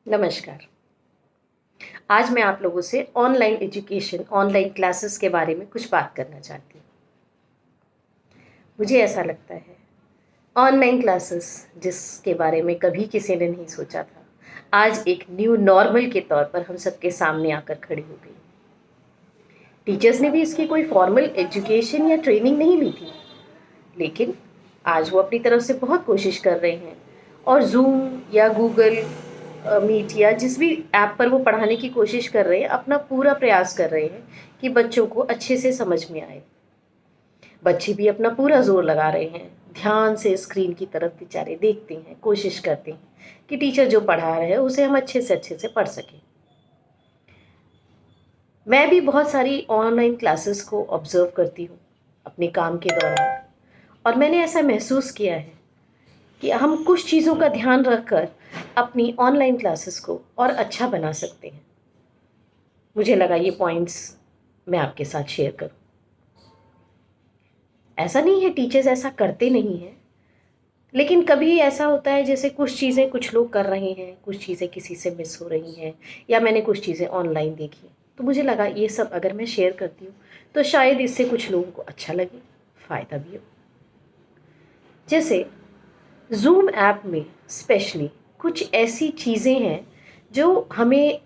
नमस्कार। आज मैं आप लोगों से ऑनलाइन एजुकेशन, ऑनलाइन क्लासेस के बारे में कुछ बात करना चाहती हूँ। मुझे ऐसा लगता है, ऑनलाइन क्लासेस जिसके बारे में कभी किसी ने नहीं सोचा था, आज एक न्यू नॉर्मल के तौर पर हम सबके सामने आकर खड़ी हो गई। टीचर्स ने भी इसकी कोई फॉर्मल एजुकेशन या ट्रेनिंग नहीं ली थी, लेकिन आज वो अपनी तरफ से बहुत कोशिश कर रहे हैं और ज़ूम या गूगल मीट या जिस भी ऐप पर वो पढ़ाने की कोशिश कर रहे हैं, अपना पूरा प्रयास कर रहे हैं कि बच्चों को अच्छे से समझ में आए। बच्चे भी अपना पूरा ज़ोर लगा रहे हैं, ध्यान से स्क्रीन की तरफ बेचारे देखते हैं, कोशिश करते हैं कि टीचर जो पढ़ा रहे हैं उसे हम अच्छे से पढ़ सकें। मैं भी बहुत सारी ऑनलाइन क्लासेस को ऑब्ज़र्व करती हूँ अपने काम के दौरान, और मैंने ऐसा महसूस किया है कि हम कुछ चीज़ों का ध्यान रखकर अपनी ऑनलाइन क्लासेस को और अच्छा बना सकते हैं। मुझे लगा ये पॉइंट्स मैं आपके साथ शेयर करूं। ऐसा नहीं है टीचर्स ऐसा करते नहीं हैं, लेकिन कभी ऐसा होता है जैसे कुछ चीज़ें कुछ लोग कर रहे हैं, कुछ चीज़ें किसी से मिस हो रही हैं, या मैंने कुछ चीज़ें ऑनलाइन देखी, तो मुझे लगा ये सब अगर मैं शेयर करती हूँ तो शायद इससे कुछ लोगों को अच्छा लगे, फ़ायदा भी हो। जैसे ज़ूम ऐप में स्पेशली कुछ ऐसी चीज़ें हैं जो हमें,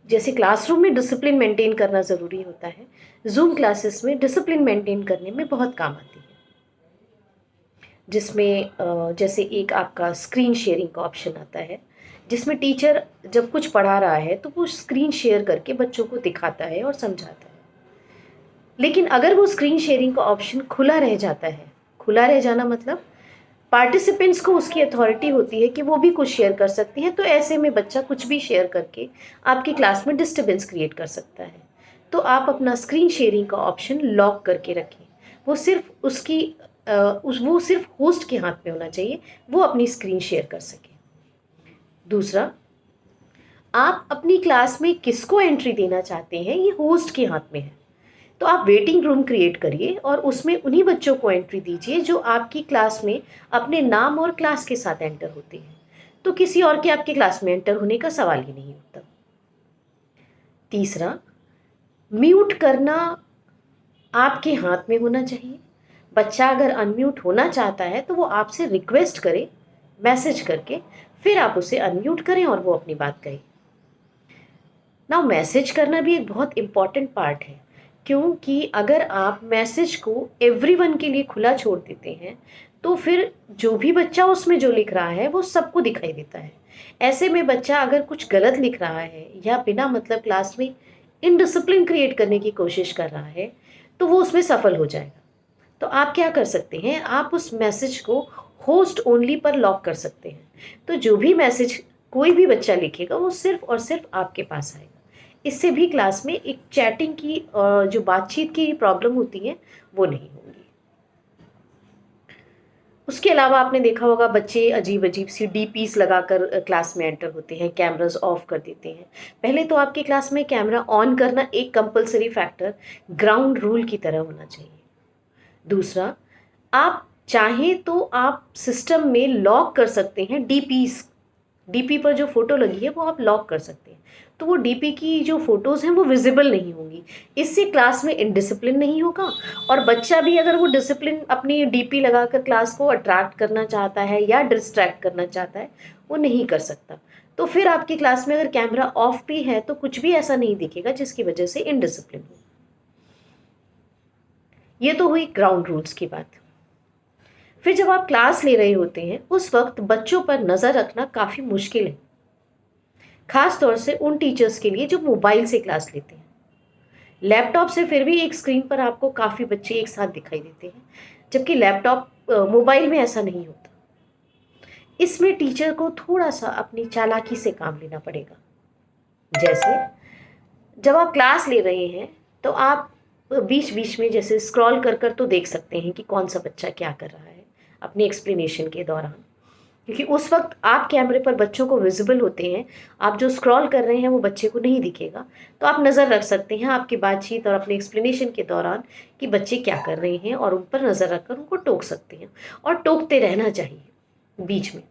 जैसे क्लासरूम में डिसिप्लिन मेंटेन करना ज़रूरी होता है, ज़ूम क्लासेस में डिसिप्लिन मेंटेन करने में बहुत काम आती है। जिसमें जैसे एक आपका स्क्रीन शेयरिंग का ऑप्शन आता है, जिसमें टीचर जब कुछ पढ़ा रहा है तो वो स्क्रीन शेयर करके बच्चों को दिखाता है और समझाता है। लेकिन अगर वो स्क्रीन शेयरिंग का ऑप्शन खुला रह जाता है, खुला रह जाना मतलब पार्टिसिपेंट्स को उसकी अथॉरिटी होती है कि वो भी कुछ शेयर कर सकती हैं, तो ऐसे में बच्चा कुछ भी शेयर करके आपकी क्लास में डिस्टर्बेंस क्रिएट कर सकता है। तो आप अपना स्क्रीन शेयरिंग का ऑप्शन लॉक करके रखें। वो सिर्फ उसकी वो सिर्फ होस्ट के हाथ में होना चाहिए, वो अपनी स्क्रीन शेयर कर सके। दूसरा, आप अपनी क्लास में किसको एंट्री देना चाहते हैं ये होस्ट के हाथ में है। तो आप वेटिंग रूम क्रिएट करिए और उसमें उन्हीं बच्चों को एंट्री दीजिए जो आपकी क्लास में अपने नाम और क्लास के साथ एंटर होते हैं। तो किसी और के आपकी क्लास में एंटर होने का सवाल ही नहीं होता। तीसरा, म्यूट करना आपके हाथ में होना चाहिए। बच्चा अगर अनम्यूट होना चाहता है तो वो आपसे रिक्वेस्ट करे मैसेज करके, फिर आप उसे अनम्यूट करें और वो अपनी बात कहे। नाउ मैसेज करना भी एक बहुत इम्पॉर्टेंट पार्ट है, क्योंकि अगर आप मैसेज को एवरीवन के लिए खुला छोड़ देते हैं तो फिर जो भी बच्चा उसमें जो लिख रहा है वो सबको दिखाई देता है। ऐसे में बच्चा अगर कुछ गलत लिख रहा है या बिना मतलब क्लास में इनडिसिप्लिन क्रिएट करने की कोशिश कर रहा है तो वो उसमें सफल हो जाएगा। तो आप क्या कर सकते हैं, आप उस मैसेज को होस्ट ओनली पर लॉक कर सकते हैं। तो जो भी मैसेज कोई भी बच्चा लिखेगा वो सिर्फ और सिर्फ आपके पास आएगा। इससे भी क्लास में एक चैटिंग की जो बातचीत की प्रॉब्लम होती है वो नहीं होगी। उसके अलावा आपने देखा होगा बच्चे अजीब अजीब सी डीपीस लगाकर क्लास में एंटर होते हैं, कैमरास ऑफ कर देते हैं। पहले तो आपकी क्लास में कैमरा ऑन करना एक कंपलसरी फैक्टर, ग्राउंड रूल की तरह होना चाहिए। दूसरा, आप चाहें तो आप सिस्टम में लॉक कर सकते हैं डीपीस। डीपी पर जो फ़ोटो लगी है वो आप लॉक कर सकते हैं, तो वो डीपी की जो फ़ोटोज़ हैं वो विजिबल नहीं होंगी। इससे क्लास में इनडिसिप्लिन नहीं होगा, और बच्चा भी अगर वो डिसिप्लिन अपनी डीपी लगाकर क्लास को अट्रैक्ट करना चाहता है या डिस्ट्रैक्ट करना चाहता है वो नहीं कर सकता। तो फिर आपकी क्लास में अगर कैमरा ऑफ भी है तो कुछ भी ऐसा नहीं दिखेगा जिसकी वजह से इनडिसिप्लिन हो। ये तो हुई ग्राउंड रूल्स की बात। फिर जब आप क्लास ले रहे होते हैं उस वक्त बच्चों पर नज़र रखना काफ़ी मुश्किल है, खास तौर से उन टीचर्स के लिए जो मोबाइल से क्लास लेते हैं। लैपटॉप से फिर भी एक स्क्रीन पर आपको काफ़ी बच्चे एक साथ दिखाई देते हैं, जबकि लैपटॉप मोबाइल में ऐसा नहीं होता। इसमें टीचर को थोड़ा सा अपनी चालाकी से काम लेना पड़ेगा। जैसे जब आप क्लास ले रहे हैं तो आप बीच बीच में जैसे स्क्रॉल कर कर तो देख सकते हैं कि कौन सा बच्चा क्या कर रहा है अपनी एक्सप्लेनेशन के दौरान, क्योंकि उस वक्त आप कैमरे पर बच्चों को विजिबल होते हैं। आप जो स्क्रॉल कर रहे हैं वो बच्चे को नहीं दिखेगा, तो आप नज़र रख सकते हैं आपकी बातचीत और अपने एक्सप्लेनेशन के दौरान कि बच्चे क्या कर रहे हैं, और उन पर नज़र रखकर उनको टोक सकते हैं, और टोकते रहना चाहिए बीच में।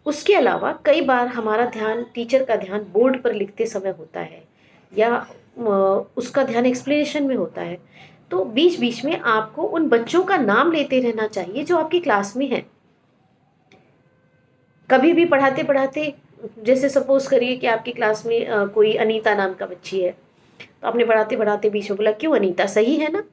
उसके अलावा कई बार हमारा ध्यान, टीचर का ध्यान बोर्ड पर लिखते समय होता है या उसका ध्यान एक्सप्लेनेशन में होता है। तो बीच बीच में आपको उन बच्चों का नाम लेते रहना चाहिए जो आपकी क्लास में हैं। कभी भी पढ़ाते पढ़ाते, जैसे सपोज करिए कि आपकी क्लास में कोई अनीता नाम का बच्ची है, तो आपने पढ़ाते पढ़ाते बीच में बोला, क्यों अनीता, सही है ना?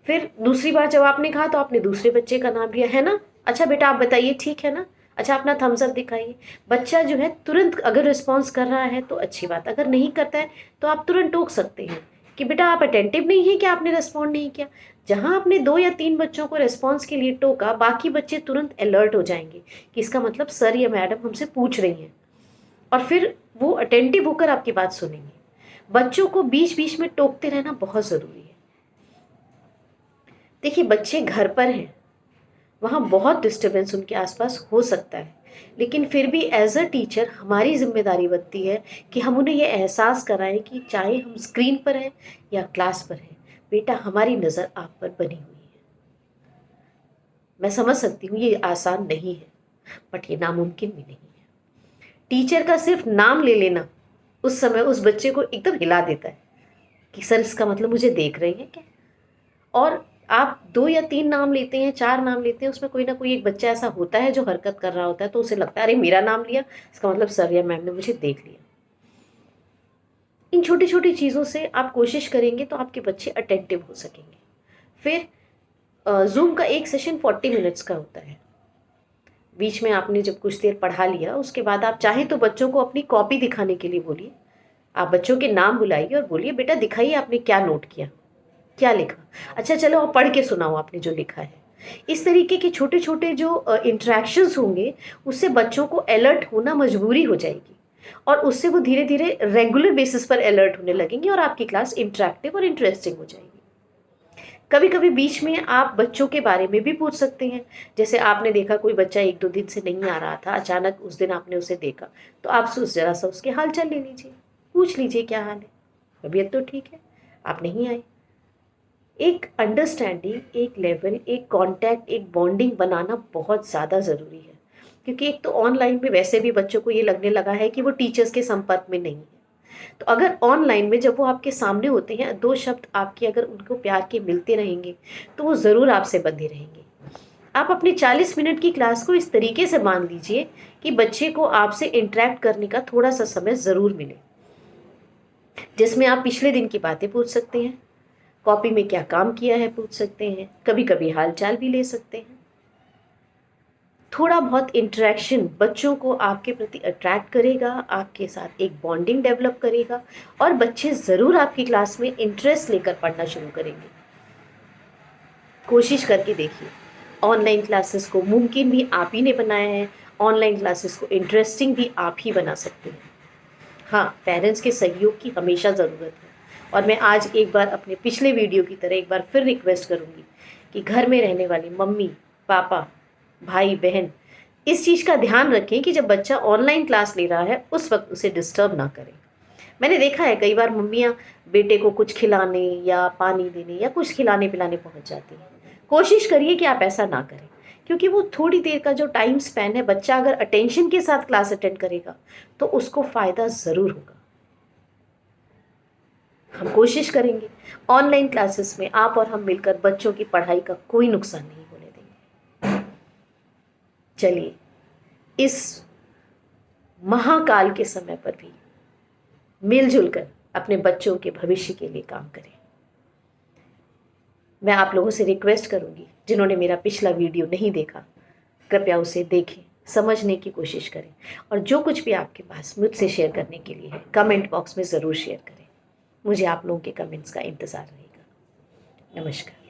फिर दूसरी बार जब आपने कहा तो आपने दूसरे बच्चे का नाम लिया, है ना? अच्छा बेटा आप बताइए, ठीक है ना? अच्छा अपना थम्स अप दिखाइए। बच्चा जो है तुरंत अगर रिस्पॉन्स कर रहा है तो अच्छी बात, अगर नहीं करता है तो आप तुरंत टोक सकते हैं कि बेटा आप अटेंटिव नहीं है, कि आपने रिस्पॉन्ड नहीं किया। जहां आपने 2 या 3 बच्चों को रिस्पॉन्स के लिए टोका, बाकी बच्चे तुरंत अलर्ट हो जाएंगे कि इसका मतलब सर या मैडम हमसे पूछ रही हैं, और फिर वो अटेंटिव होकर आपकी बात सुनेंगे। बच्चों को बीच बीच में टोकते रहना बहुत ज़रूरी है। देखिए बच्चे घर पर हैं, वहाँ बहुत डिस्टर्बेंस उनके आसपास हो सकता है, लेकिन फिर भी एज अ टीचर हमारी जिम्मेदारी बनती है कि हम उन्हें ये एहसास कराएं कि चाहे हम स्क्रीन पर हैं या क्लास पर हैं, बेटा हमारी नज़र आप पर बनी हुई है। मैं समझ सकती हूँ ये आसान नहीं है, बट ये नामुमकिन भी नहीं है। टीचर का सिर्फ नाम ले लेना उस समय उस बच्चे को एकदम हिला देता है कि सर इसका मतलब मुझे देख रहे हैं क्या। और आप 2 या 3 नाम लेते हैं, 4 नाम लेते हैं, उसमें कोई ना कोई एक बच्चा ऐसा होता है जो हरकत कर रहा होता है, तो उसे लगता है अरे मेरा नाम लिया, इसका मतलब सर या मैम ने मुझे देख लिया। इन छोटी छोटी चीज़ों से आप कोशिश करेंगे तो आपके बच्चे अटेंटिव हो सकेंगे। फिर जूम का एक सेशन 40 मिनट्स का होता है। बीच में आपने जब कुछ देर पढ़ा लिया, उसके बाद आप चाहें तो बच्चों को अपनी कॉपी दिखाने के लिए बोलिए। आप बच्चों के नाम बुलाइए और बोलिए बेटा दिखाइए आपने क्या नोट किया, क्या लिखा। अच्छा चलो आप पढ़ के सुनाओ आपने जो लिखा है। इस तरीके के छोटे छोटे जो इंटरेक्शंस होंगे, उससे बच्चों को अलर्ट होना मजबूरी हो जाएगी, और उससे वो धीरे धीरे रेगुलर बेसिस पर अलर्ट होने लगेंगे और आपकी क्लास इंटरेक्टिव और इंटरेस्टिंग हो जाएगी। कभी कभी बीच में आप बच्चों के बारे में भी पूछ सकते हैं। जैसे आपने देखा कोई बच्चा 1-2 दिन से नहीं आ रहा था, अचानक उस दिन आपने उसे देखा, तो आप जरा सा उसके हाल चाल ले लीजिए, पूछ लीजिए क्या हाल है, तबीयत तो ठीक है, आप नहीं आए। एक अंडरस्टैंडिंग, एक लेवल, एक कांटेक्ट, एक बॉन्डिंग बनाना बहुत ज़्यादा ज़रूरी है, क्योंकि एक तो ऑनलाइन में वैसे भी बच्चों को ये लगने लगा है कि वो टीचर्स के संपर्क में नहीं है। तो अगर ऑनलाइन में जब वो आपके सामने होते हैं, 2 शब्द आपके अगर उनको प्यार के मिलते रहेंगे, तो वो ज़रूर आपसे बंधे रहेंगे। आप अपने 40 मिनट की क्लास को इस तरीके से मान लीजिए कि बच्चे को आपसे इंटरेक्ट करने का थोड़ा सा समय ज़रूर मिले, जिसमें आप पिछले दिन की बातें पूछ सकते हैं, कॉपी में क्या काम किया है पूछ सकते हैं, कभी कभी हाल चाल भी ले सकते हैं। थोड़ा बहुत इंटरेक्शन बच्चों को आपके प्रति अट्रैक्ट करेगा, आपके साथ एक बॉन्डिंग डेवलप करेगा, और बच्चे ज़रूर आपकी क्लास में इंटरेस्ट लेकर पढ़ना शुरू करेंगे। कोशिश करके देखिए। ऑनलाइन क्लासेस को मुमकिन भी आप ही ने बनाया है, ऑनलाइन क्लासेस को इंटरेस्टिंग भी आप ही बना सकते हैं। हाँ, पेरेंट्स के सहयोग की हमेशा ज़रूरत है। और मैं आज एक बार अपने पिछले वीडियो की तरह एक बार फिर रिक्वेस्ट करूँगी कि घर में रहने वाली मम्मी, पापा, भाई, बहन इस चीज़ का ध्यान रखें कि जब बच्चा ऑनलाइन क्लास ले रहा है उस वक्त उसे डिस्टर्ब ना करें। मैंने देखा है कई बार मम्मियाँ बेटे को कुछ खिलाने या पानी देने या कुछ खिलाने पिलाने पहुँच जाती हैं। कोशिश करिए कि आप ऐसा ना करें, क्योंकि वो थोड़ी देर का जो टाइम स्पैन है, बच्चा अगर अटेंशन के साथ क्लास अटेंड करेगा तो उसको फ़ायदा ज़रूर होगा। हम कोशिश करेंगे ऑनलाइन क्लासेस में आप और हम मिलकर बच्चों की पढ़ाई का कोई नुकसान नहीं होने देंगे। चलिए, इस महाकाल के समय पर भी मिलजुल कर अपने बच्चों के भविष्य के लिए काम करें। मैं आप लोगों से रिक्वेस्ट करूंगी, जिन्होंने मेरा पिछला वीडियो नहीं देखा, कृपया उसे देखें, समझने की कोशिश करें, और जो कुछ भी आपके पास मुझसे शेयर करने के लिए है, कमेंट बॉक्स में ज़रूर शेयर करें। मुझे आप लोगों के कमेंट्स का इंतज़ार रहेगा। नमस्कार।